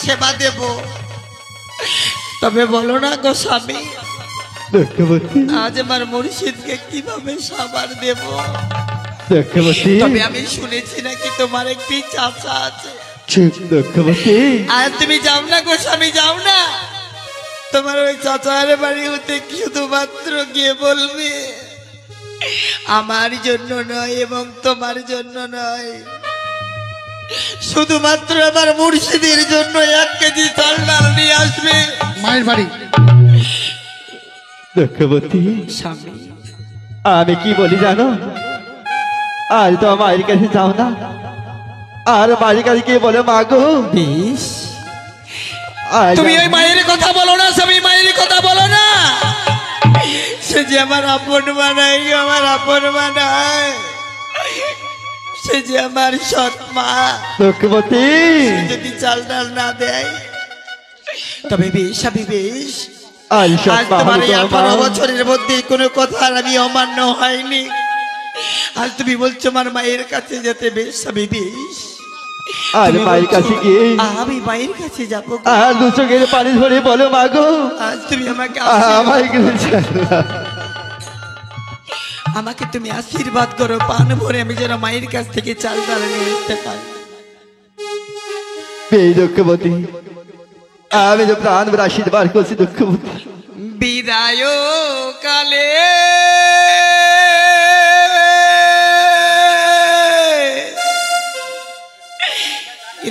সেবা দেব, তবে বলো না গো স্বামী, আজ আমার মুর্শিদকে কিভাবে সাবার দেব? তবে আমি শুনেছি নাকি তোমার একটি চাচা আছে। আর তুমি যাও না গো স্বামী, যাও না। তোমার ওই চাচার বাড়ি হতে শুধুমাত্র গিয়ে বলবে আমার জন্য নয় এবং তোমার জন্য নয়, শুধুমাত্র আমার মুর্শিদের জন্য 1 কেজি চাল ডাল নিয়ে আসবে মায়ের বাড়ি। স্বামী, আমি কি বলি জানো, আজ তো মায়ের কাছে যাও না, আর মায়ের কাছে গিয়ে বলে মা গো, বেশ তুমি ওই মায়ের কথা বলো না স্বামী, মায়ের কথা বলো না। সে যে আমার আপন বানাই, আমার আপন বানায়, সে যে আমার সৎ মা। লক্ষ্মীপতি যদি চাল ডাল না দেয় তবে বেশ স্বামী, বেশ। আজ আজ তোমার 18 বছরের মধ্যে কোনো কথা আমি অমান্য হয়নি। আজ তুমি বলছো আমার মায়ের কাছে যেতে, বেশ স্বামী, বেশ। আর মায়ের কাছে গিয়ে আমি মায়ের কাছে যাবো, আর 2 চোখের পানি ধরে বলো মা গো, আজ তুমি আমাকে আমাকে তুমি আশীর্বাদ করো, পান ভরে আমি যেন মায়ের কাছ থেকে চাল ডাল নিয়ে আসতে পারি। এই লক্ষ্মীপতি, আমি যে প্রাণ ভরে আশীর্বাদ করছি লক্ষ্মীপতি। বিদায় কালে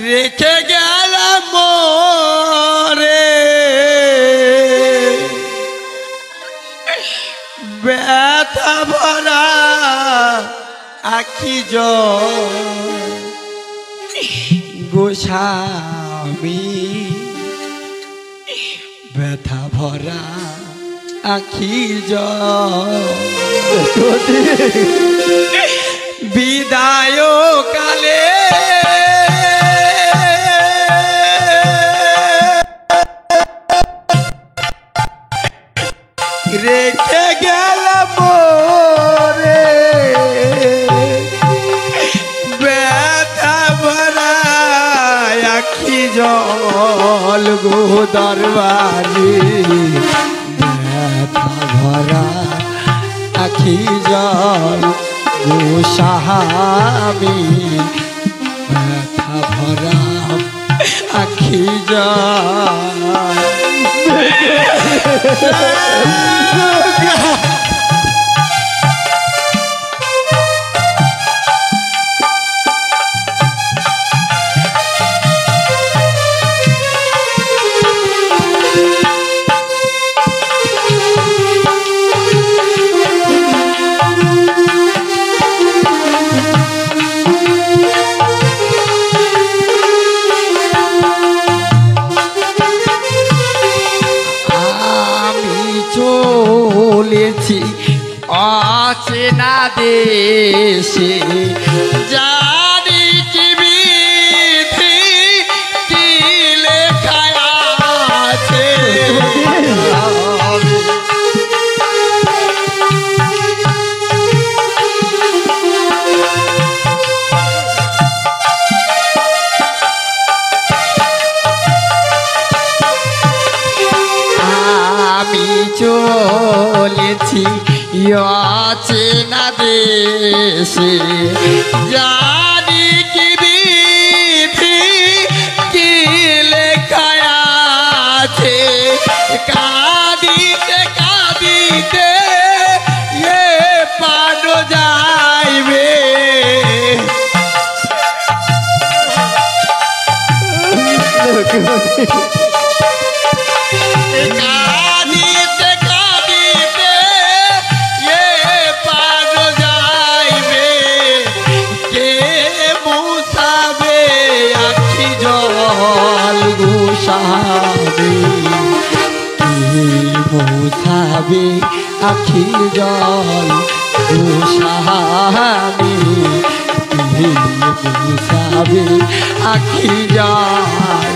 রেখে গেলাম মোরে ব্যথা ভরা আখি গোস্বামী, ব্যথা ভরা আখি বিদায় কালে রেখে গেলাম মোরে ব্যথা ভরা আখি জল গো দরবারে, ব্যথা ভরা আখি জল গোস্বামী, ব্যথা ভরা আখি জল। চলেছি অচেনা দেশে, জানি কি বিধি কি লেখা আছে। আমি চলেছি অচেনা দেশে, জানি কি বিধি কি লেখা আছে। কাঁদিতে কাঁদিতে এ প্রাণ যাইবে, কাঁদিতে কাঁদিতে এ প্রাণ যাইবে, কে মুছাবে আখি জল গোস্বামী, কে মুছাবে আখি জল গোস্বামী, কে মুছাবে আখি জল।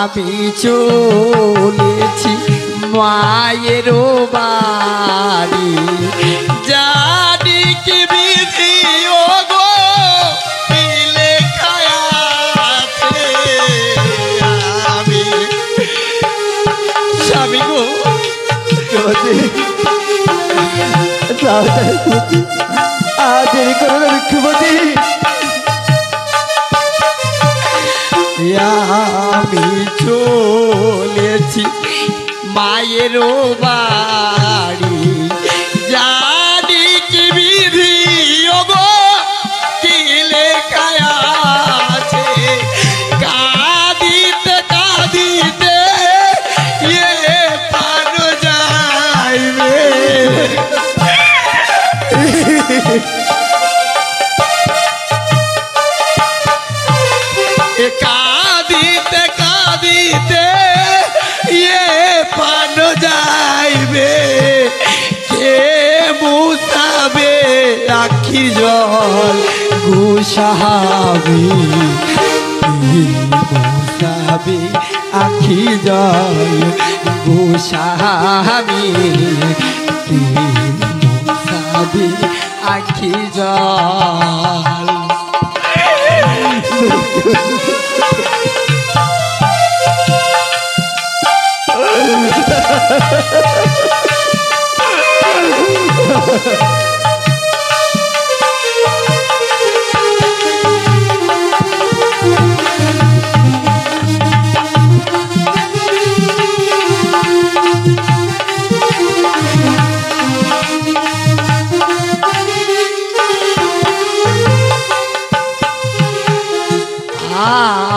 আমি চলেছি মায়ের বাড়ি জানি কি বিধি ও গো কি লেখা আছে আমি স্বামী গো দেরি করো না লক্ষ্মীপতি। আমি চলেছি মায়ের বাড়ি জানি কি বিধি ও গো কি লেখা আছে কাঁদিতে কাঁদিতে পার যাইবে কাঁদিতে কাঁদিতে পান যাইবে কে মুসাবে আখি জল গুসাবি মুসাবে আখি জল গুসাবি মুসাবে আখি জল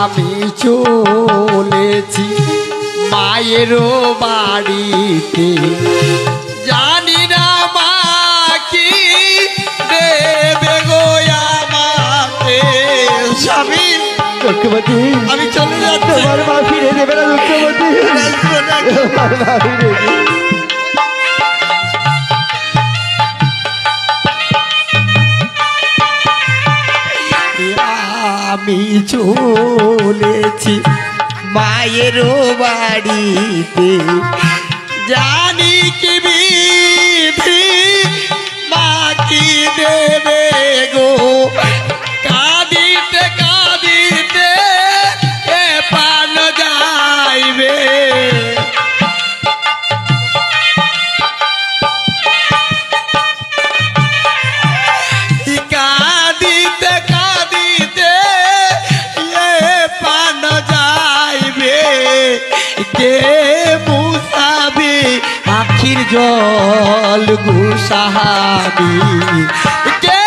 আমি চলেছি মায়ের বাড়িতে জানি না মা কি দেবে গো আমাকে স্বামী লক্ষ্মীপতি আমি চলে যাচ্ছি তোমার মা ফিরে দেবে না লক্ষ্মীপতি। তোমার মা ফিরে দেবে। আমি চলেছি মায়ের বাড়িতে জানি কি বিধি মা কি দেবে গো কাঁদিতে কাঁদিতে পান যাইবে কাঁদিতে কাঁদিতে পান যাইবে কে মুসাবি আখির জল গুসাবি কে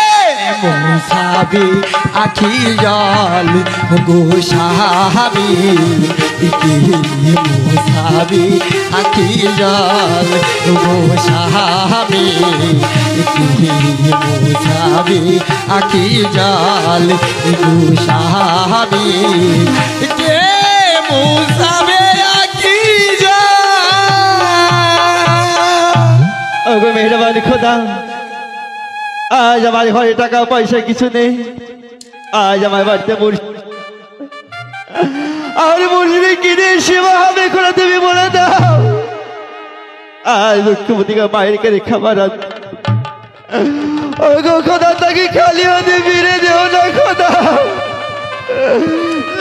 মুসাবি আখি জল গুসাবি কে মুসাবি আখি জল গুসাবি কে মুসাবি আখি জল গুসাবি কে মুসাবে আখি ওগো মেহরবান খোদা, আজ আমার ঘরে টাকা পয়সা কিছু নেই। আজ আমার বাড়িতে আর মুরগি কিনে সেবা হবে খোলা, তুমি বলে দাও। আজ লক্ষ্মীপতিকে মায়ের কাছে খাবার ওগো খোদা, তাকে খালি হাতে ফিরে দেও না খোদা,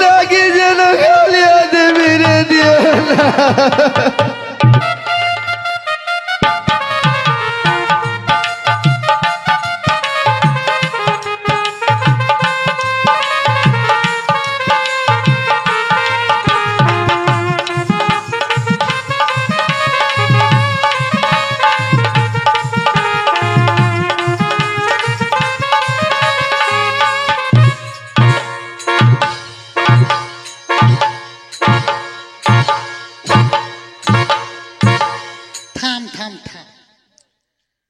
তাকে যেন খালি হাতে ফিরে দিও না।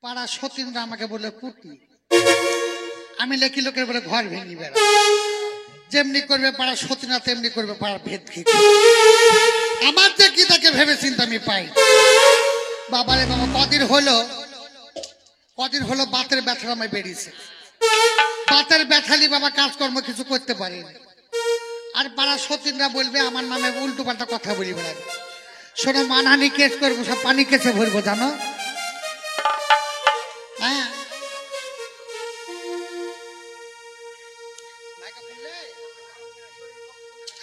পাড়া সতীন্দ্র আমাকে বলে কুটনি, আমি লেখি লোকের বলে ঘর ভেঙে বেড়া, যেমনি করবে পাড়া সতীনা তেমনি করবে পাড়া ভেদ খেয়ে। আমার যে কি তাকে ভেবে চিন্তা আমি পাই। বাবারে বাবা, কদিন হলো বাতের ব্যথা আমায় বেরিয়েছে। বাতের ব্যথালি বাবা কাজকর্ম কিছু করতে পারিনি। আর আর পাড়া সতীনরা বলবে আমার নামে উল্টো পাল্টা কথা বলি বেড়াবে। শোনো, মানহানি কেস করবো, সব পানি কেসে ভরবো, জানো? হ্যাঁ,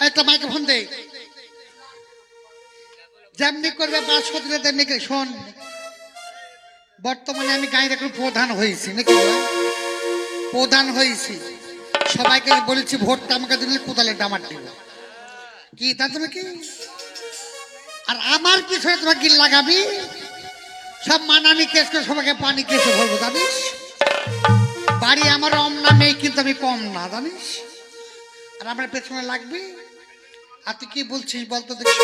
একটা মাইক্রোফোন দে। যেমনি করবে পাড়া সতীনরা তেমনি শোন, বর্তমানে আমি গাঁয়ের এখন প্রধান হয়েছি নাকি, প্রধান হয়েছি। সবাইকে বলেছি ভোটটা আমাকে দিলে কোদালে ডামার দিব, কি তা তুমি কি? আর আমার পিছনে তোমার কি লাগাবি? সব মানানি কেস করে সবাইকে পানি কেসে ভরবো, জানিস? বাড়ি আমার অম না নেই, কিন্তু আমি কম না, জানিস? আর আমার পেছনে লাগবি। আর তুই কি বলছিস বলতো দেখি?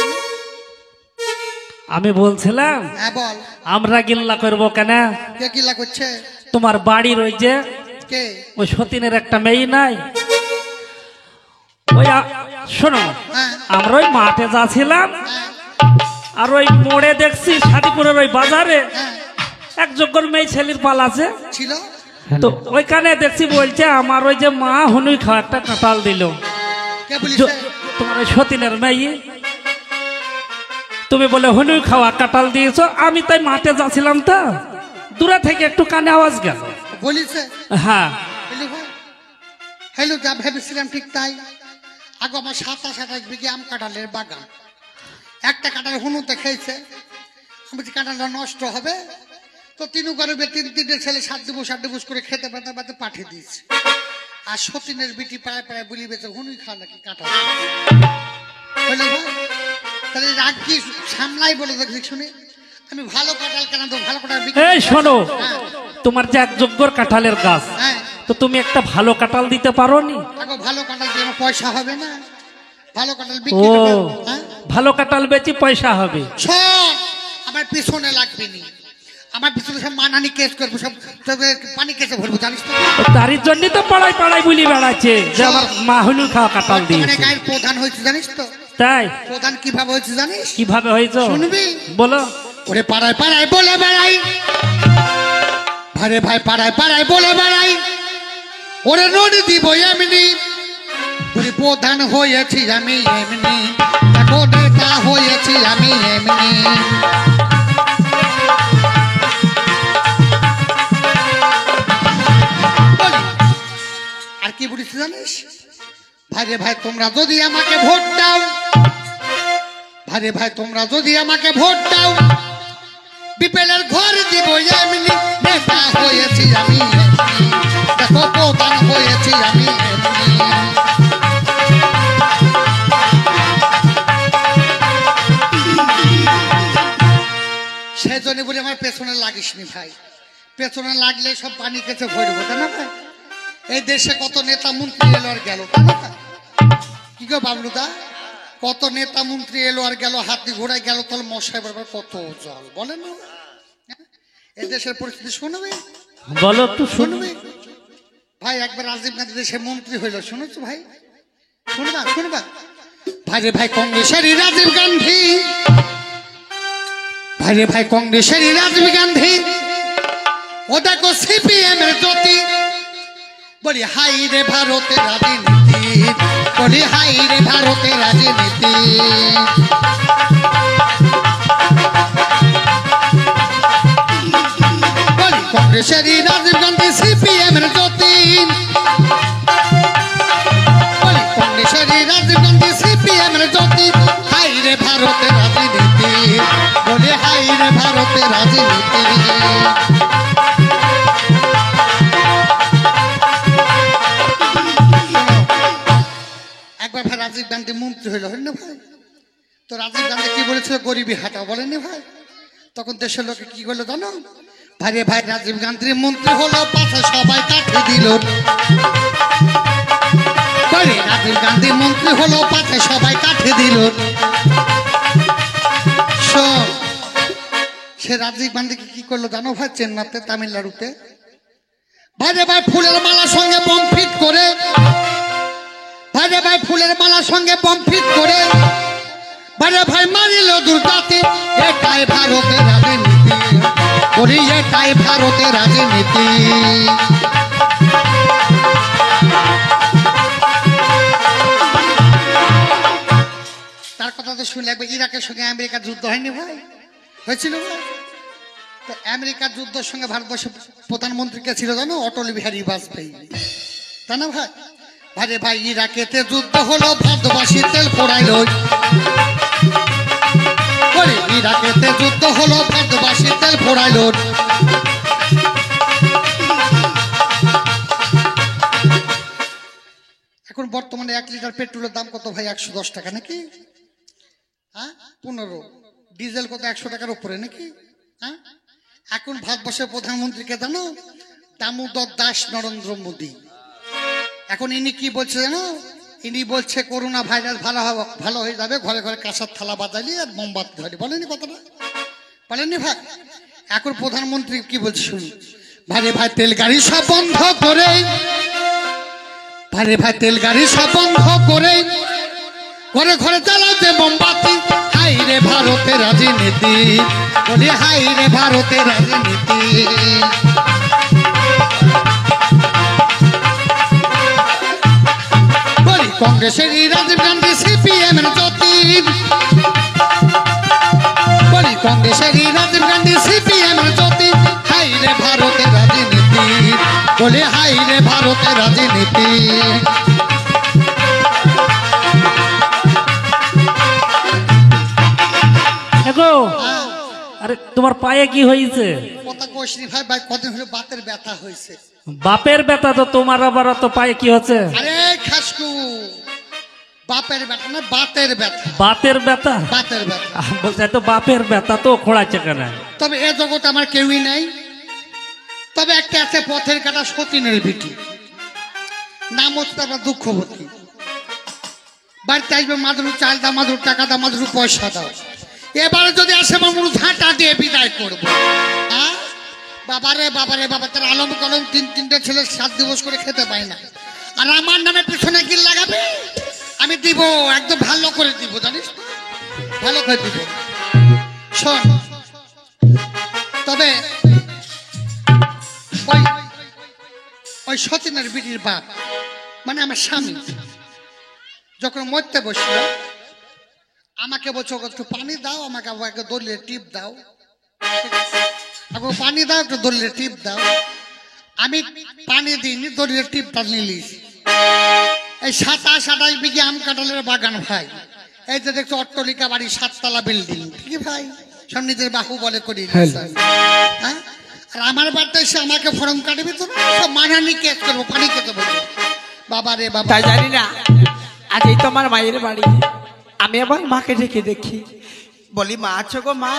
আমি বলছিলাম, হ্যাঁ বল। আমরা গিল্লা করব কেন? কে গিল্লা করছে? তোমার বাড়ির ওই যে কে? ওই সতীনের একটা মেয়ে নাই? ওই শোনো, হ্যাঁ। আমরা ওই মাঠে যাচ্ছিলাম, হ্যাঁ, আর ওই মোড়ে দেখছি শাদিপুরের ওই বাজারে হ্যাঁ। এক যোগ্যর মেয়ে ছেলের পাল আছে। ছিল? তো ওইখানে দেখছি বলছে আমার ওই যে মা হনুই খাওয়া একটা কাঁঠাল দিল। কে বলিছে? তোমার ওই সতীনের মেয়ে, তুমি বলে হনুই খাওয়া কাঁঠাল দিয়েছো। আমি তাই মাঠে যাচ্ছিলাম, তো দূরে থেকে একটু কানে আওয়াজ গেল। বলিছে? হ্যাঁ, হ্যালো, যা ভেবেছিলাম ঠিক তাই। আগে আমার 27-28 বিঘে আম কাঁঠালের বাগান, একটা কাঁঠাল হুনুতে খেয়েছে। আমি বলছি কাঁঠালটা নষ্ট হবে, তো তিনু গরিবে তিনটে ছেলে 7 দিবস করে খেতে পাতে পাতে পাঠিয়ে দিয়েছে। আর সতীনের বিটি পায়ে পায়ে বলি বেঁচে হুনুই খা নাকি কাঁঠাল। বললে ভাই তাহলে রাগ কি সামলাই বলে দেখছি শুনি। আমি ভালো কাঁঠাল কেন তো ভালো কাঁঠাল বিক্রি। এই শোনো, হ্যাঁ, তোমার যে এক যোগ্যর কাঁঠালের গাছ, হ্যাঁ। তো তুমি একটা ভালো কাঁঠাল দিতে পারো নি? আগে ভালো কাঁঠাল দিয়ে আমার পয়সা হবে না? ভালো কাঁঠাল ও, বিক্রি করবে। হ্যাঁ, ভালো কাঁঠাল বেচি পয়সা হবে। শোন, আমার পিছনে লাগবে নি, আমার পিছনে সব মানহানি কেস করবো, সব তোকে পানি কেসে ভরবো, জানিস তো? তারই জন্য তো পাড়ায় পাড়ায় বলি বেড়াচ্ছে যে আমার মা হনু খাওয়া কাঁঠাল বর্তমানে দিয়েছে। গায়ের প্রধান হয়েছে, জানিস তো? তাই প্রধান কিভাবে হয়েছে জানিস? কিভাবে হয়েছে শুনবি? বলো। ওরে পাড়ায় পাড়ায় বলে বেড়াই, ভারে ভাই পাড়ায় পাড়ায় বলে বেড়াই, ওরে নদী দিব এমনি, ওরে প্রধান হয়েছি আমি এমনি, দেখো নেতা হয়েছি আমি এমনি। আর কি বলিস জানিস? ভাইরে ভাই তোমরা যদি আমাকে ভোট দাও, ভাইরে ভাই তোমরা যদি আমাকে ভোট দাও, বিপেলের ঘর দিব এমনি, নেতা হয়েছি আমি এমনি, দেখো প্রধান হয়েছি আমি এমনি। সেজন্য বলে আমার পেছনে লাগিস নি ভাই, পেছনে লাগলে সব পানি কেছে ভরবো, তাই না ভাই? এই দেশে কত নেতা মন্ত্রী এলো আর গেল, তাই না? কি গো বাবলুদা, কত নেতা মন্ত্রী এলো আর গেল, হাতি ঘোড়ায় গেল, তাহলে মশাই বারবার কত জল বলে না? এই দেশের পরিস্থিতি শুনবে, বলো একটু শুনবে। শুনবে ভাই। একবার রাজীব গান্ধী দেশের মন্ত্রী হইল, শুনেছো ভাই? শুনবা শুনবা ভাইরে ভাই কংগ্রেসেরই রাজীব গান্ধী, ভাইরে ভাই কংগ্রেসেরই রাজীব গান্ধী, ও দেখো সিপিএম এর জ্যোতি, বলি হাই রে ভারতের রাজনীতি, বলি হাই রে ভারতের রাজনীতি। বলি কংগ্রেসেরই রাজীব গান্ধী, সিপিএম এর জ্যোতি, বলি কংগ্রেসেরই রাজীব গান্ধী, সিপিএম এর জ্যোতি, হাই রে ভারতের রাজনীতি, বলি হাই রে ভারতের রাজনীতি। একবার ভাই রাজীব গান্ধী মন্ত্রী হইল, হইল না ভাই? তো রাজীব গান্ধী কি বলেছিল? গরিবী হাটাও, বলেনি ভাই? তখন দেশের লোকে কি করলো জানো? ভাইরে ভাই রাজীব গান্ধীর মন্ত্রী হলো, পাশে সবাই কাঠি দিল। রাজীব গান্ধী মন্ত্রী হলো, পাশে সবাই কাঠি দিল। সে রাজীব গান্ধী কি করলো জানো ভাই? চেন্নাইতে, তামিলনাড়ুতে, ভাইরে ভাই ফুলের মালার সঙ্গে বম ফিট করে, ভাইরে ভাই ফুলের মালার সঙ্গে বম ফিট করে, ভাইরে ভাই মারিল দুর্গাতে। এটাই ভারতের রাজনীতি, ওরে এটাই ভারতের রাজনীতি। কথা তো শুনলে একবার ইরাকের সঙ্গে আমেরিকার যুদ্ধ হয়নি ভাই, হয়েছিল ভাই? তো আমেরিকার যুদ্ধের সঙ্গে ভারতবর্ষের প্রধানমন্ত্রী কে ছিল জানো? অটল বিহারী বাজপেয়ী, তাই না ভাই? ভাই ভাই ইরাকেতে যুদ্ধ হলো, ভারতবাসী তেল পোড়াইলো। ইরাকেতে যুদ্ধ হলো, ভারতবাসী তেল পোড়াইলো। এখন বর্তমানে 1 লিটার পেট্রোলের দাম কত ভাই? 110 টাকা নাকি? হ্যাঁ 15। ডিজেল কত? 100 টাকার উপরে নাকি? হ্যাঁ এখন ভারতবর্ষের প্রধানমন্ত্রীকে জানো? দামোদর দাস নরেন্দ্র মোদী। এখন ইনি কি বলছে জানো? ইনি বলছে করোনা ভাইরাস ভালো হয়ে যাবে, ঘরে ঘরে কাঁসার থালা বাজালি আর মোমবাতি ধরে। বলেনি কথাটা? বলেননি ভাই? এখন প্রধানমন্ত্রী কি বলছে শুনুন। ভাই তেল গাড়ি সব বন্ধ করে, ভাই তেল গাড়ি সব বন্ধ করে ঘরে ঘরে চালাতে মোমবাতি। হাই রে ভারতের রাজনীতি, বলি হাই রে ভারতের রাজনীতি। বলি কংগ্রেসের রাজীব গান্ধী, সিপিএম এর জ্যোতি। বলি কংগ্রেসের রাজীব গান্ধী, সিপিএম এর জ্যোতি। হাই রে ভারতের রাজনীতি, বলে হাই রে ভারতের রাজনীতি। গো আরে তোমার পায়ে কি হয়েছে? কথা কইসনি ভাই, ভাই কদিন হলো বাতের ব্যথা হয়েছে। বাপের ব্যথা তো তোমার, আবার তো পায়ে কি হচ্ছে? আরে খাসকু, বাপের ব্যথা না, বাতের ব্যথা। বাতের ব্যথা? বাতের ব্যথা বলছে তো বাপের ব্যথা তো খোঁড়াচ্ছে কেন? তবে এ জগৎ আমার কেউই নাই। তবে একটা আছে পথের কাটা সতীনের বিটি, নাম হচ্ছে তার দুঃখবতী। বাড়িতে আসবে মাদুর চাল দাও, মাদুর টাকা দাও, মাদুর পয়সা দাও। এবারে যদি আসে মামুর ঝাঁটা দিয়ে বিদায় করবো। হ্যাঁ বাবারে বাবারে বাবা, তার আলম কলম 3-3টে ছেলে 7 দিবস করে খেতে পায় না। আর আমার নামে পিছনে কি লাগাবে? আমি দিব, একদম ভালো করে দিব, জানিস, ভালো করে দিব। শোন, তবে ওই সতীনের বিটির বাপ মানে আমার স্বামী যখন মরতে বসলো, আমাকে বলছো একটু পানি দাও, আমাকে একটা দলিলের টিপ দাও, পানি দাও, একটু দলিলের টিপ দাও। আমি পানি দিইনি, দলিলের টিপটা নিলিস। এই 27-28 বিঘে আম কাঁঠালের বাগান ভাই। এই যে দেখছো অট্টলিকা বাড়ি, 7 তলা বিল্ডিং, ঠিক ভাই, সব নিজের বাহু বলে করি। হ্যাঁ আর আমার বাড়িতে এসে আমাকে ফরম কাটবে তো, সব মানহানি কেস করবো, পানি খেতে বলবো। বাবা রে বাবা, তাই জানি না আজ এই তো আমার মায়ের বাড়ি। আমি আবার মাকে ডেকে দেখি, বলি মা আছো গো মা?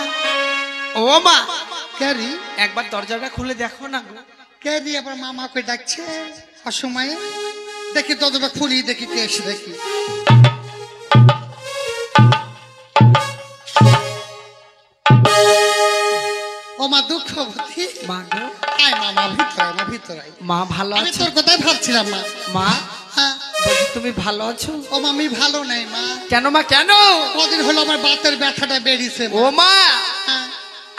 ও মা, ক্যারি একবার দরজাটা খুলে দেখো না গো। ক্যারি আবার মামাকে ডাকছে অসময়ে। দেখি দরজাটা খুলি, দেখি কে এসে। দেখি ও মা দুঃখবতী। মা গো, আয় মামা ভিতরে, আমার ভিতরে। মা ভালো আমি আছো? তোর কথাই ভাবছিলাম মা। মা হ্যাঁ বলছি তুমি ভালো আছো? ও মা আমি ভালো নাই মা। কেন মা, কেন? কদিন হলো আমার বাতের ব্যথাটা বেরিয়েছে। ও মা, হ্যাঁ।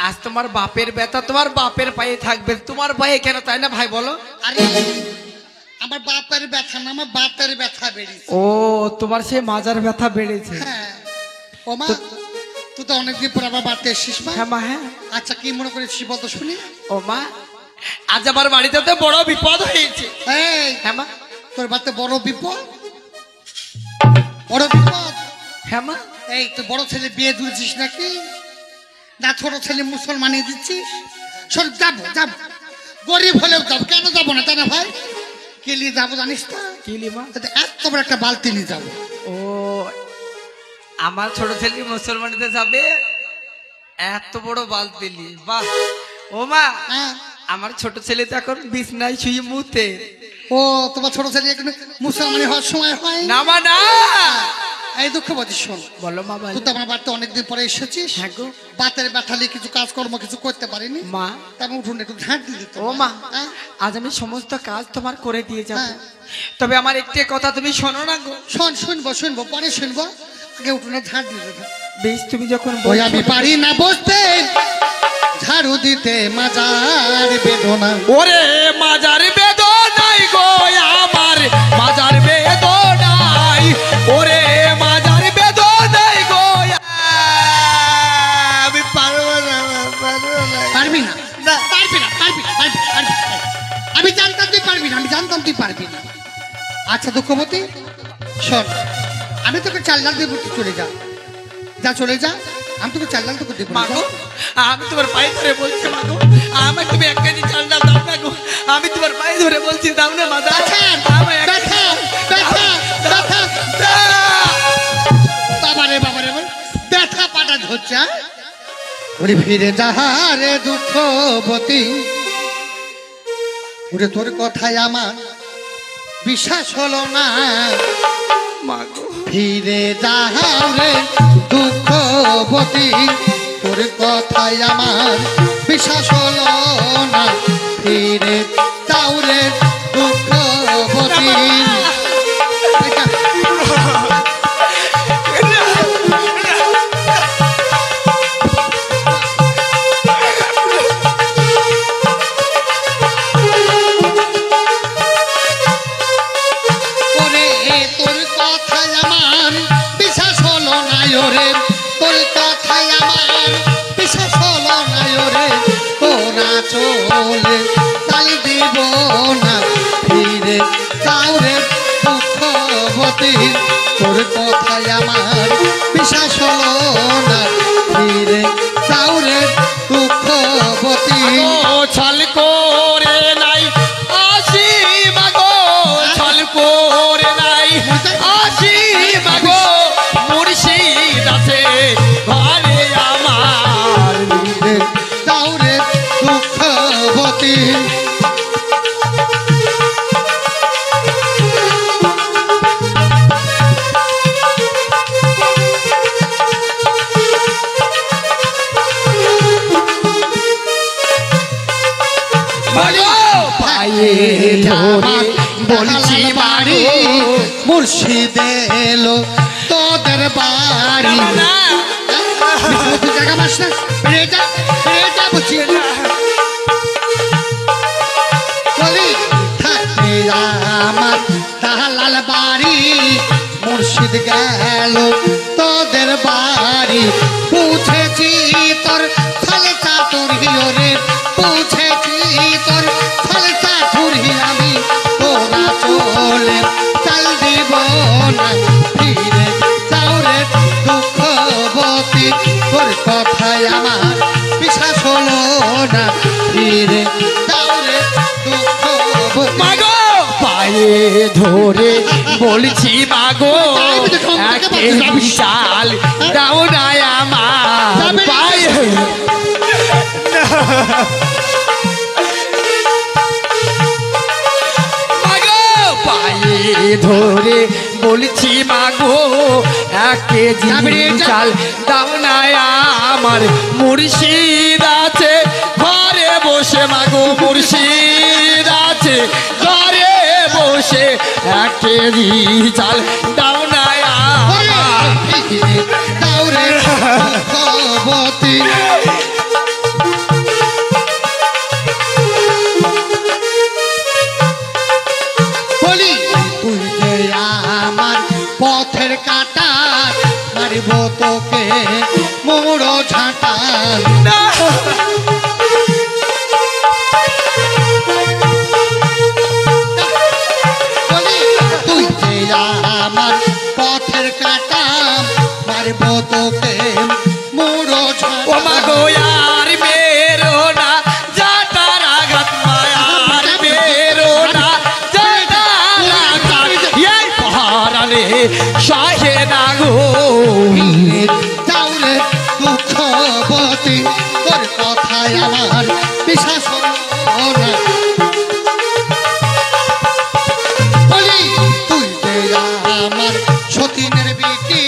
আজ তোমার বাপের ব্যথা তোমার বাপের পায়ে থাকবে, তোমার পায়ে কেন, তাই না ভাই বলো? আরে আমার বাপের ব্যথা না, আমার বাতের ব্যথা বেরিয়েছে। ও তোমার সেই মাজার ব্যথা বেড়েছে। হ্যাঁ ও মা, তুই তো অনেকদিন পর আবার বাড়তে এসেছিস মা। হ্যাঁ মা, হ্যাঁ। আচ্ছা কি মনে করেছিস বলতো শুনি? ও মা, আজ আমার বাড়িতে তো বড় বিপদ হয়েছে। এই হ্যাঁ মা। তোর বাড়িতে বড় বিপদ? বড় বিপদ? হ্যাঁ মা। এই তুই বড় ছেলে বিয়ে দিয়েছিস নাকি, না ছোট ছেলে মুসলমানি দিচ্ছিস? শোন, যাবো যাবো, গরিব হলেও যাবো, কেন যাবো না, তাই না ভাই? কে নিয়ে যাবো জানিস তো? কি লিমা? এত বড় একটা বালতি নিয়ে যাবো। ও আমার ছোট ছেলে মুসলমানিতে যাবে, এত বড় বালতি নিয়ে, বাহ। ও মা, হ্যাঁ আমার ছোট ছেলে তো এখন বিছনায় শুয়ে মুতে। ও তোমার ছোট ছেলে এখানে মুসলমানি হওয়ার সময় হয় না মা, না। এই দুঃখবতী শোন, বলো মা। তুই তো আমার বাড়িতে অনেকদিন পরে এসেছিস। হ্যাঁ গো। বাতের ব্যথালে কিছু কাজকর্ম কিছু করতে পারিনি মা, তেমন উঠুন একটু ঝাঁট দিয়ে দিত। ও মা, হ্যাঁ? আজ আমি সমস্ত কাজ তোমার করে দিয়ে যাব। হ্যাঁ। তবে আমার একটি কথা তুমি শোনো না গো। শোন, শুনবো শুনবো, পরে শুনবো, আগে উঠোনে ঝাঁট দিয়ে দিত। বেশ, তুমি যখন ওই বলছো আমি পারি না বসতে ঝাড়ু দিতে, মাজার বেদনা। ওরে মাজার বেদনাই গো আমার, মাজার বেদনাই। ওরে মাজার বেদনাই গো আচ্ছা দুঃখবতী শোন, আমি তোকে চাল ডাল দেবো, তুই চলে যা, যা চলে যা, আমি তোকে চাল ডাল তোকে দেবো না, মাগো যা। আমি তোমার পায়ে ধরে বলছি মাগো, আমাকে তুমি 1 কেজি চাল ডাল দাও না গো, আমি তোমার পায়ে ধরে বলছি দাও না মা, দাও আমায় 1 ব্যথা, ব্যথা, ব্যথা, বাবারে বাবারে ব্যথা পাটা ধরছে। ওরে ফিরে যাহারে দুঃখবতী, ওরে তোর কথায় আমার বিশ্বাস হলো না, মাগো ফিরে যাহারে দুঃখবতী, তোর কথায় আমার বিশ্বাস হলো না, ফিরে যাওরে দুঃখবতী। ওরে তোর কথায় আমার বিশ্বাস হলো না, ওরে তোর কথায় আমার বিশ্বাস হলো না, ওরে তোরা চলে তাল দিব না, ফিরে যাওরে দুঃখবতী, তোর কথায় আমার বিশ্বাস হলো না, ফিরে যাওরে দুঃখবতী। ও ছল করে নাই আসি মাগো, ছল করে নাই আসি মাগো, মুর্শিদ আছে ঘরে আমার, ফিরে যাওরে দুঃখবতী। মাগো পায়ে ধরে বলছি বাড়ি মুর্শিদ এলো তোদের বাড়ি, না তুই জায়গা পাস না, ফিরে যা, ফিরে যা বলছি। বলি থাকে আমার দালাল বাড়ি, মুর্শিদ গেল তোদের বাড়ি, বুঝেছি তোর খালসা তোর হিওরে, বুঝেছি তোর খালসা তোর আমি, তোরা চলে চাল দিব না, ফিরে যাওরে দুঃখবতী, তোর কথায় আমার বিশ্বাস হলো না, ফিরে যাওরে দুঃখবতী। মাগো পায়ে ধরে বলছি মাগো, এক কেজি চাল দাও না আমার পায়ে, মাগো পায়ে ধরে বলছি মাগো, 1 কেজি চাল দাও না আমার, মুর্শিদ আছে ঘরে বসে মাগো, মুর্শিদ আছে ঘরে বসে, 1 কেজি চাল দাও না আমার, ফিরে যাওরে দুঃখবতী। বলি তুই যে আমার পথের কাটা, মারিব তোকে মোড়ো ঝাঁটা। বলি তুই যে আমার পথের কাটা, মারিব তোকে মোড়ো ও ঝাঁটা। মাগো আর মেরো না যাতার আঘাত, মায়ার মেরো না যাতার আঘাত, এই পহারালে শাহে না গো, যাওরে দুঃখবতী, তোর কথায় আমার বিশ্বাস হলো না, বলি তুই যে আমার সতীনের বিটি,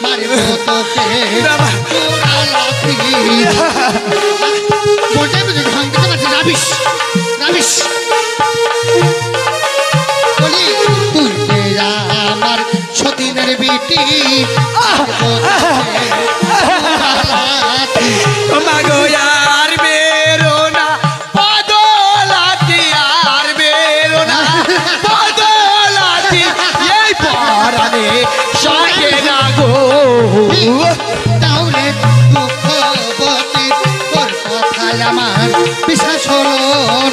মারিব তোকে তোরা লাথি। বলতে বুঝে ভাঙতে পারছি, রাবিশ রাবিশ। বলি তুই যে আমার সতীনের বিটি, মারিব তোকে তোরা লাথি। ও মাগো আর মেরো না বদলাতি, আর মেরো না বদলাতি, এই পহারালে শাহে না গো, তাহলে দুঃখবতী, তোর কথায় আমার বিশ্বাস হলো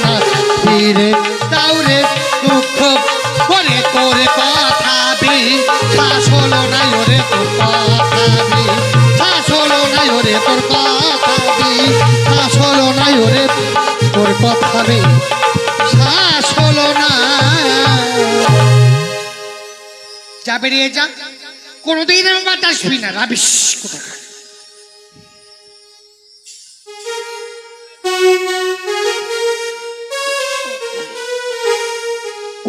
না, ফিরে তাহলে দুঃখ করে তোরে হলো না ওরে তোর কথা শ্বাস হলো না ওরে তোর কথা শ্বাস হলো না ওরে তোর কথা শ্বাস হলো না। যা বেরিয়ে যা, কোনোদিন আমার আসবি না, রাবিশ কোথাকার।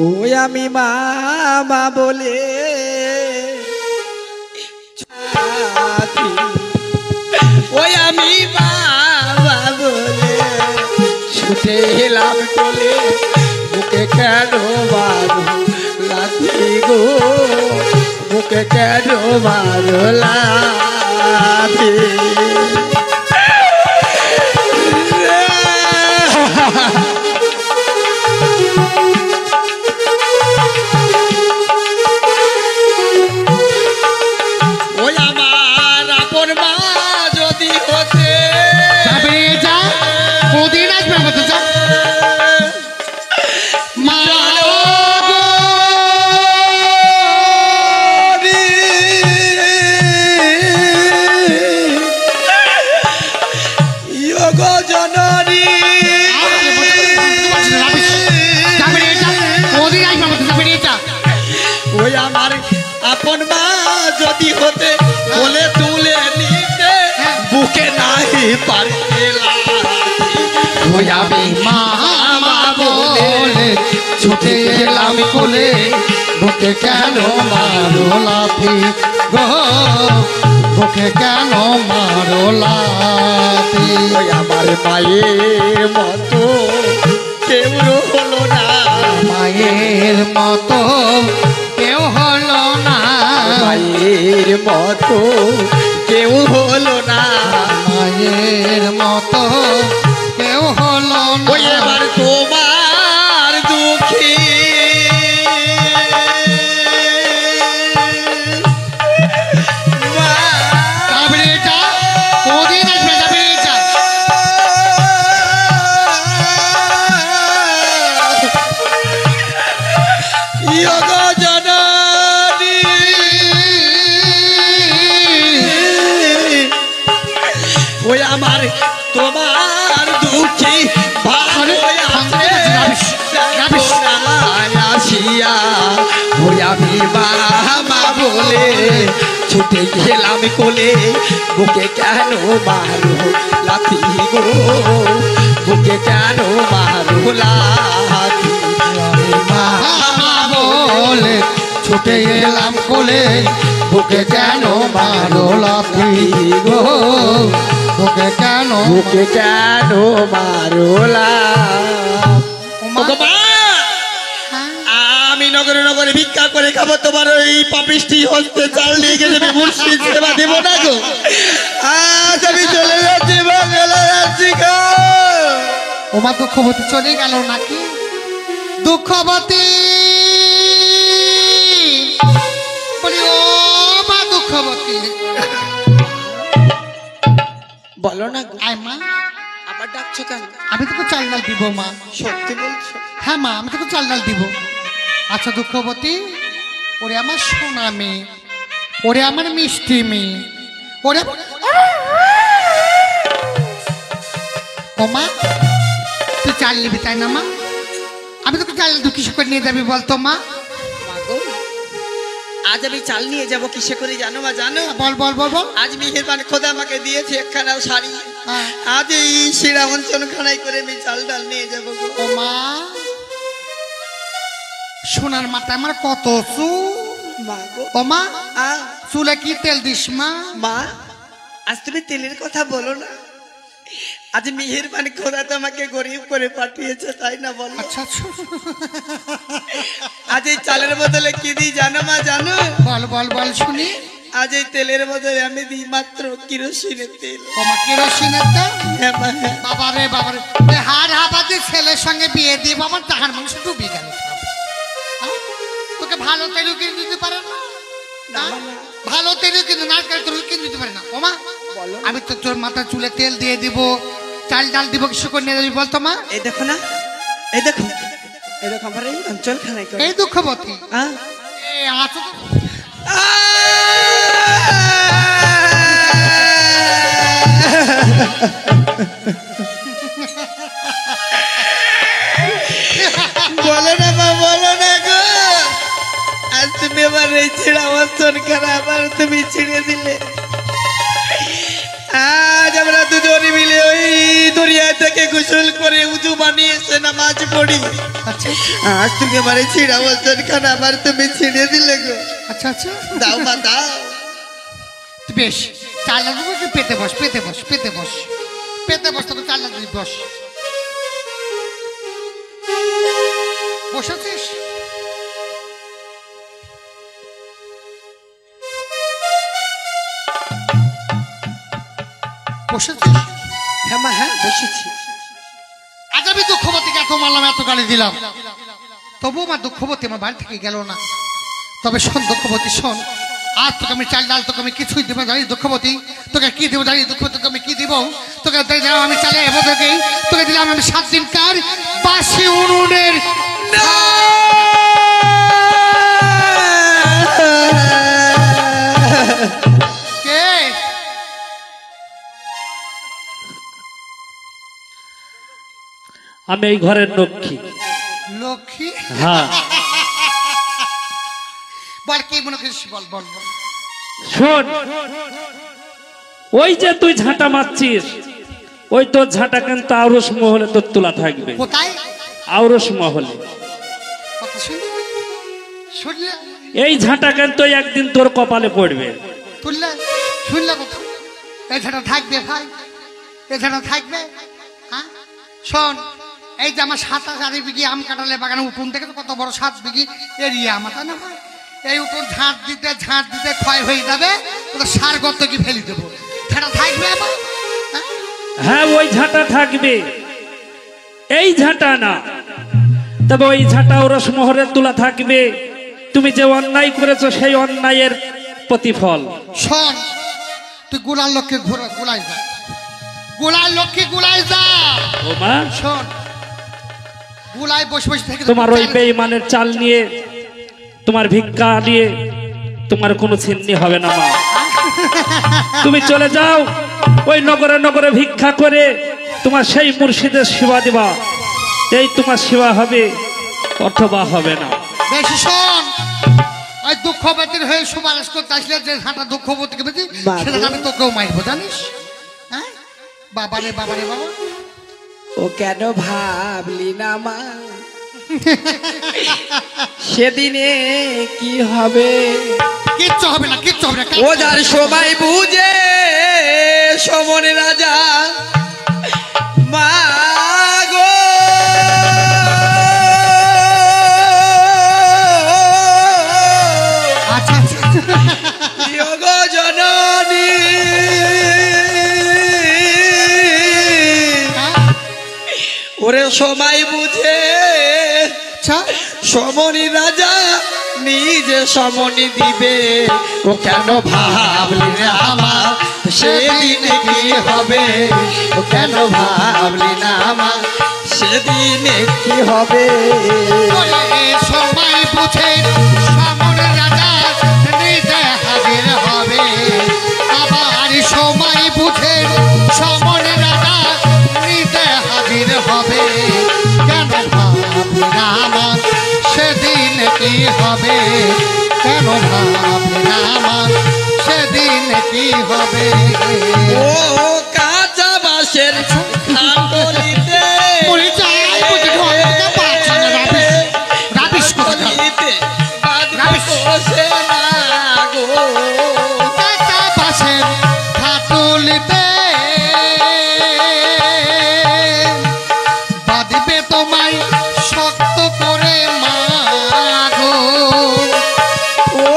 ওই আমি মামা বলে ওই আমি বাবা বলে ছুটে এলাম বলে বুকে কেন মারো লাথি গো, বুকে কেন মারো লাথি। ওই আমার আপন মা যদি হতে যাবে যা, কোনদিন আসবে আমাদের যা। মা গো, ইয়োগো জননী যাবে যা, কোনদিন আসবে আমাদের যাবে যা। ওই আমার আপন মা যদি হতে বলে তুলে নিতে বুকে নাহি পারতে ওই আমি মা বলে ছুটে এলাম কোলে বুকে কেন মারো লাথি গো, বুকে কেন মারো লাথি। ওই আমার মায়ের মতো কেউ হলো না, মায়ের মতো কেউ হলো না, মায়ের মতো কেউ হলো না। মায়ের মতো কেউ হলো ওই না। এবার তোমার দুঃখী মা যাবে যা, কোনদিন আসবে যাবে যা। ইয়োগো জননী ওই আমার তোমার দুঃখী ভালো আছে আসিয়া ওই আমি বাবা বলে ছুটে গেলাম কোলে বুকে কেন মারো লাথি গো, বুকে কেন মারো লাথি। মা বলে ছুটে এলাম কোলে বুকে কেন মারো লাথি গো, বুকে কেন বুকে কেন মারো লাথি। আমি নগরে নগরে ভিক্ষা করে খাবো, তোমার ওই পাপিষ্টি হস্তে চাল নিয়ে গেলে আমি মুর্শিদ সেবা দেব না গো। আজ আমি চলে যাচ্ছি বাংলা যাচ্ছি গো। ওমা দুঃখবতী চলে গেল নাকি? দুঃখবতী বলি ও মা দুঃখবতী, বলো না গো, আয় মা, আবার ডাকছো কেন? আমি তোকে চাল ডাল দিব মা। সত্যি বলছো? হ্যাঁ মা, আমি তোকে চাল ডাল দিব। আচ্ছা দুঃখবতী, ওরে আমার সোনা মেয়ে, ওরে আমার মিষ্টি মেয়ে, ওরে ও মা, তুই চাল নিবি তাই না মা? আমি তোকে চাল দু কিসে করে নিয়ে যাবি বলতো মা? মা গো, আজ আমি চাল নিয়ে যাবো কিসে করে জানো মা? জানো, বল বল বল বল। আজ মেহেরবান খোদা আমাকে দিয়েছে একখানা শাড়ি, হ্যাঁ। আজ এই শ্রীরামঞ্চন খানায় করে আমি চাল ডাল নিয়ে যাবো গো। ও মা, সোনার মাথা আমার কত চুল। মা গো, ও মা, আ চুলে কি তেল দিস মা? মা, আজ তুমি তেলের কথা বলো না, আজ মেহেরবান খোদা তো আমাকে গরিব করে পাঠিয়েছে তাই না বলো? আচ্ছা আচ্ছা, আজ এই চালের বদলে কি দিই জানো মা? জানো, বল বল বল শুনি। আজ এই তেলের বদলে আমি দিই মাত্র কিরোসিনের তেল। ও মা, কেরোসিনের তেল? হ্যাঁ মা, হ্যাঁ। বাবারে বাবারে, এ হার হাবাতে ছেলের সঙ্গে বিয়ে দিয়ে বাবার টাকার মাংস ডুবে গেল। হ্যাঁ? তোকে ভালো তেলও কিনে দিতে পারে না? হ্যাঁ? ভালো তেলও কিন্তু নারকেল তেলও কিনে দিতে পারে না। ও মা, বলো। আমি তো তোর মাথা চুলে তেল দিয়ে দিব, চাল ডাল দিব, কিছু করে নিয়ে যাবি বলতো মা? এই দেখো না, এই দেখো, এই দেখো আমার এই অঞ্চল খানায় করে। এই দুঃখবতী, হ্যাঁ? এই আছো তো? আ বছর খানা আবার তুমি ছিঁড়ে দিলে। আজ আমরা দুজনে মিলে ওই দরিয়া থেকে গোসল করে উজু বানিয়ে এসে নামাজ পড়ি। আচ্ছা আজ তুমি আমার ছিঁড়া বছর খানা আবার তুমি ছিঁড়ে দিলে গো। আচ্ছা আচ্ছা দাও মা দাও। বেশ চাল্লা দেবো, তুই পেতে বস, পেতে বস, পেতে বস, পেতে বস, তবে চাল্লা দিবি, বস। বসেছিস? বসেছিস? হ্যাঁ মা হ্যাঁ বসেছি। আজ আমি দুঃখবতীকে এত মারলাম, এত গালি দিলাম, তবুও আমার দুঃখবতী আমার বাড়ি থেকে গেল না। তবে শোন দুঃখবতী, শোন, আজ তোকে আমি চাল ডাল তোকে আমি কিছুই দেবো জানি দুঃখবতী, তোকে কি দেবো জানি দুঃখবতী, তোকে আমি কি দিব? তোকে দিলাম আমি চালে এবো, তোকে দিলাম আমি 7 দিনকার বাসি উনুনের কে আমি এই ঘরের লক্ষ্মী। লক্ষ্মী? হ্যাঁ বল কি মনে করিস, বল বল বল। শোন, ওই যে তুই ঝাঁটা মারছিস, ওই তোর ঝাঁটা কিন্তু আউরস মহলে তোর তোলা থাকবে। কোথায়? আউরস মহলে। কথা শুনলি? শুনলে? এই ঝাঁটা কিন্তু একদিন তোর কপালে পড়বে। শুনলে? শুনলে কথা? এছাড়া থাকবে ভাই, এছাড়া থাকবে। হ্যাঁ শোন, এই যে আমার 27 বিঘি আম কাটালে বাগানে উঠোন থেকে তো কত বড় 7 বিঘি এরিয়া আমার, তাই না ভাই? এই উঠোন ঝাঁট দিতে ক্ষয় হয়ে যাবে, ওটা সার গর্ত কি ফেলে দেবো, সেটা থাকবে আবার? হ্যাঁ ওই ঝাঁটা থাকবে, এই ঝাঁটা না। তবে ওই ঝাঁটা আউরস মহলে তোলা থাকবে। তুমি যে অন্যায় করেছো সেই অন্যায়ের প্রতিফল। শোন, তুই গোলার লক্ষ্যে গোলাই যা, গোলার লক্ষ্যে গোলাই যা। ও মা, শোন, গোলাই বসে বসে থেকে তোমার ওই বেঈমানের চাল নিয়ে, তোমার ভিক্ষা নিয়ে তোমার কোনো ছিন্নি হবে না মা। তুমি চলে যাও ওই নগরে নগরে ভিক্ষা করে তোমার সেই মুর্শিদের সেবা দিবা, এই তোমার সেবা হবে অথবা হবে না। বেশি শোন, ওই দুঃখবতীর হয়ে সুপারিশ করতে আসলে যে হাঁটা দুঃখবতীকে বেশি, সেটা আমি তোকেও মারবো জানিস? হ্যাঁ বাবারে বাবারে বাবা। ও কেন ভাবলি না মা সেদিনে কি হবে? কিচ্ছু হবে না, কিচ্ছু হবে না। ও যার সময় বুঝে সমন রাজা মা গো, আচ্ছা আচ্ছা গো জননী ওরে সময় বুঝে আচ্ছা সমনি রাজা নিজে সমনি দিবে। ও কেন ভাবলি না আমার সেদিনে কি হবে? ও কেন ভাবলি না আমার সেদিনে কি হবে? সময় বুঝে সমন রাজা নিজে হাজির হবে, আবার সময় বুঝে সমন রাজা নিজে হাজির হবে। কেন ভাবলি না আমার সেদিন কি হবে? কেন ভাবলি না আমার সেদিন কি হবে? ও কাঁচা বাঁশের খাটলিতে মরে যাই বুঝে ঘর থেকে পাচ্ছি না, রাবিশ কোথাকার। খাটলিতে বাঁধবে বসে না গো। কাঁচা বাঁশের খাটুলিতে বাঁধবে তোমায় শক্ত করে মা গো। ও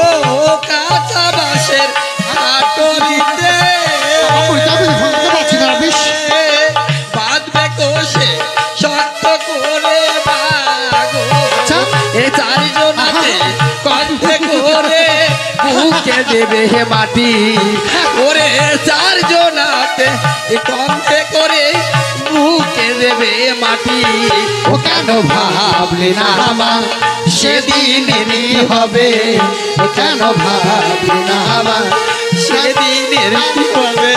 কাঁচা বাঁশের খাটলিতে বাঁধবে কোষে শক্ত করে বাগো। এ চারজনাতে কণ্ঠে করে বুকে দেবে হে মাটি। ওরে চারজনাতে কণ্ঠে করে বুকে দেবে মাটি। ও কেন ভাবলি না আমার সেদিনেরই হবে? ও কেন ভাবলি না আমার সেদিনের কি হবে?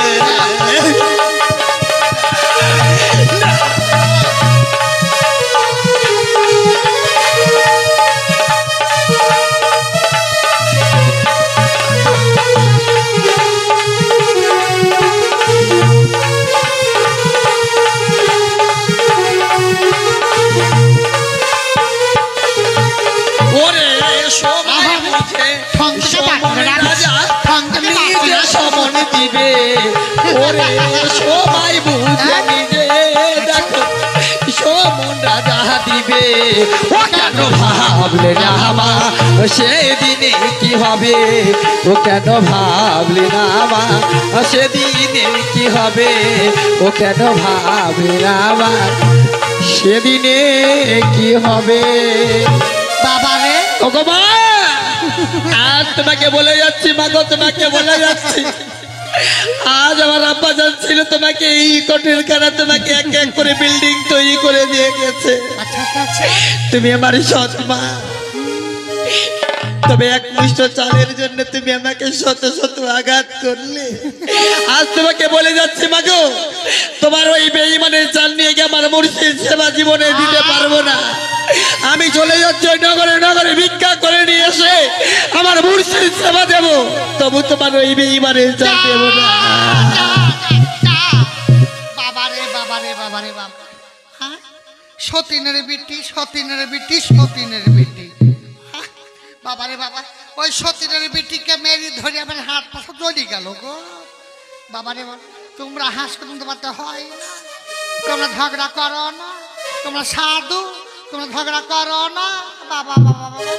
করে সময় বুঝে নিজে দেখো সমন রাজা দিবে ও কেন ভাবলে না মা সেদিনে কি হবে ও কেন ভাবলে না মা সেদিনে কি হবে ও কেন ভাবলে না মা সেদিনে কি হবে বাবা রে ওগো মা আজ তোমাকে বলে যাচ্ছি মাগো তোমাকে বলে যাচ্ছি আজ আমার আব্বা যাচ্ছিল তোমাকে এই কোটের খানা তোমাকে এক এক করে বিল্ডিং তৈরি করে দিয়ে গেছে আচ্ছা আচ্ছা আচ্ছা তুমি আমার সৎ মা তবে এক মুষ্ট চালের জন্য তুমি আমাকে শত শত আঘাত করলে আজ তোমাকে বলে যাচ্ছি মাগো তোমার ওই বেঈমানের চাল নিয়ে গিয়ে আমার মুর্শিদ সেবা জীবনে দিতে পারবো না আমি চলে যাচ্ছি ওই নগরে নগরে ভিক্ষা করে নিয়ে এসে আমার মুর্শিদ সেবা দেবো তবু তোমার ওই বেঈমানের চাল দেবো না বাবা রে বাবা রে বাবা রে বাবা হ্যাঁ সতীনের বিটি সতীনের বিটি সতীনের বিটি হ্যাঁ? বাবা রে বাবা ওই সতীনের বিটিকে মেরি ধরে আমার হাত পাশে চলে গেল গো বাবা রে বাবা তোমরা হাসপাতাল তোমাতে হয় না তোমরা ঝগড়া করো না তোমরা সাধু তোমরা ঝগড়া করো না বাবা বাবা বাবা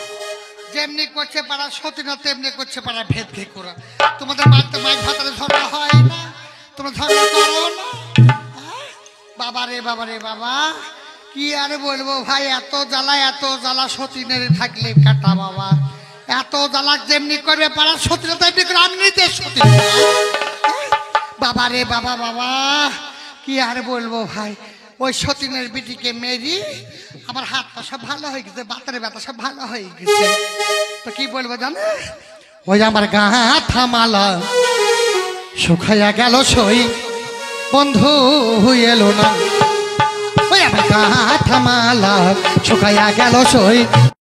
যেমনি করছে পাড়া সতীনা তেমনি করছে পাড়া ভেদ ভেদ করা তোমাদের মাঝে মাছ ভাতারে ঝগড়া হয় না তোমরা ঝগড়া করো না হ্যাঁ? বাবা রে বাবা কি আর বলবো ভাই এত জ্বালা সতীনের থাকলে কাটা বাবা এত জ্বালা যেমনি করবে পাড়া সতীনা তেমনি করে আমি নিজে সতীন বাবা রে বাবা কি আর বলবো ভাই ওই সতীনের বিটিকে মেরি আমার হাত পা সব ভালো হয়ে গেছে বাতারে ব্যথা সব ভালো হয়ে গেছে তো কি বলবো জানো ওই আমার গা থামালা শুকাইয়া গেল সই বন্ধু এলো না ওই আমার গা থামালা শুকাইয়া গেল সই